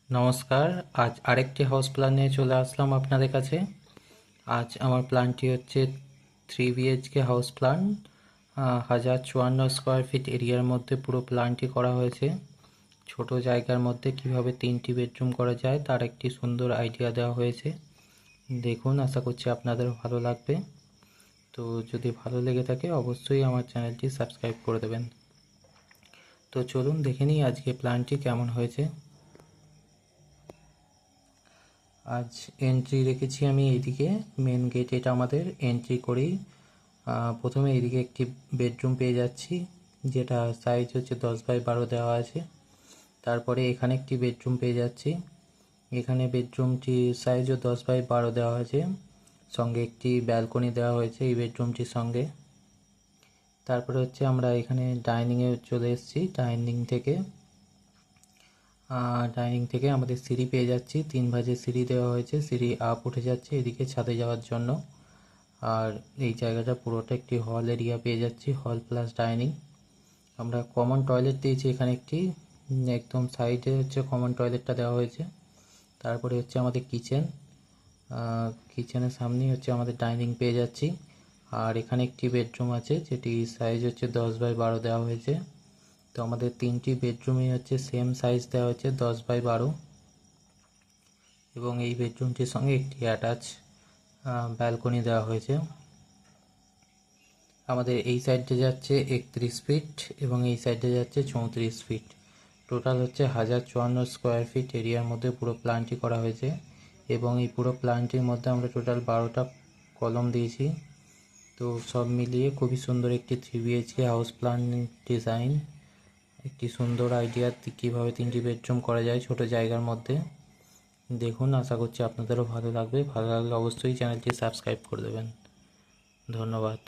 নমস্কার। আজ আরেকটি হাউস প্ল্যান নিয়ে চলে আসলাম আপনাদের কাছে। আজ আমার প্ল্যানটি হচ্ছে 3 BHK house plan. 1054 square feet এরিয়ার মধ্যে পুরো প্ল্যানটি করা হয়েছে। ছোট জায়গার মধ্যে কিভাবে 3টি বেডরুম করা যায় তার একটি সুন্দর আইডিয়া দেওয়া হয়েছে। দেখুন, আশা করছি আপনাদের ভালো লাগবে। তো যদি ভালো লেগে থাকে অবশ্যই আমার চ্যানেলটি সাবস্ক্রাইব করে দেবেন। তো চলুন দেখে নিই আজকে প্ল্যানটি কেমন হয়েছে। আজ এন্ট্রি রেখেছি আমি এইদিকে, মেন গেট এটা আমাদের। এন্ট্রি করেই প্রথমে এইদিকে একটি বেডরুম পেয়ে যাচ্ছি, যেটা সাইজ হচ্ছে 10x12 দেওয়া আছে। তারপরে এখানে একটি বেডরুম পেয়ে যাচ্ছি, এখানে বেডরুমটি সাইজও 10x12 দেওয়া আছে, সঙ্গে একটি ব্যালকনি দেওয়া হয়েছে এই বেডরুমটির সঙ্গে। তারপরে হচ্ছে আমরা এখানে ডাইনিংয়ে চলে এসেছি। ডাইনিং থেকে আমাদের সিঁড়ি পেয়ে যাচ্ছি, 3 ভাঁজে সিঁড়ি দেওয়া হয়েছে, সিঁড়ি আপ উঠে যাচ্ছে এদিকে ছাদে যাওয়ার জন্য। আর এই জায়গাটা পুরোটা একটি হল এরিয়া পেয়ে যাচ্ছি, হল প্লাস ডাইনিং। আমরা কমন টয়লেট দিয়েছি এখানে একটি, একদম সাইডে হচ্ছে কমন টয়লেটটা দেওয়া হয়েছে। তারপরে হচ্ছে আমাদের কিচেনের সামনেই হচ্ছে আমাদের ডাইনিং পেয়ে যাচ্ছি। আর এখানে একটি বেডরুম আছে, যেটি সাইজ হচ্ছে 10x12 দেওয়া হয়েছে। তো আমাদের 3টি বেডরুমই হচ্ছে সেম সাইজ দেওয়া হচ্ছে 10x12, এবং এই বেডরুমটির সঙ্গে একটি অ্যাটাচ ব্যালকনি দেওয়া হয়েছে। আমাদের এই সাইডে যাচ্ছে 31 ফিট এবং এই সাইডে যাচ্ছে 34 ফিট। টোটাল হচ্ছে 1054 স্কোয়ার ফিট এরিয়ার মধ্যে পুরো প্ল্যানটি করা হয়েছে। এবং এই পুরো প্ল্যানটির মধ্যে আমরা টোটাল 12টা কলম দিয়েছি। তো সব মিলিয়ে খুবই সুন্দর একটি 3 BHK হাউস প্ল্যান ডিজাইন, একটি সুন্দর আইডিয়া কীভাবে 3টি বেডরুম করা যায় ছোট জায়গার মধ্যে। দেখুন, আশা করছি আপনাদেরও ভালো লাগবে। ভালো লাগলে অবশ্যই চ্যানেলটি সাবস্ক্রাইব করে দেবেন। ধন্যবাদ।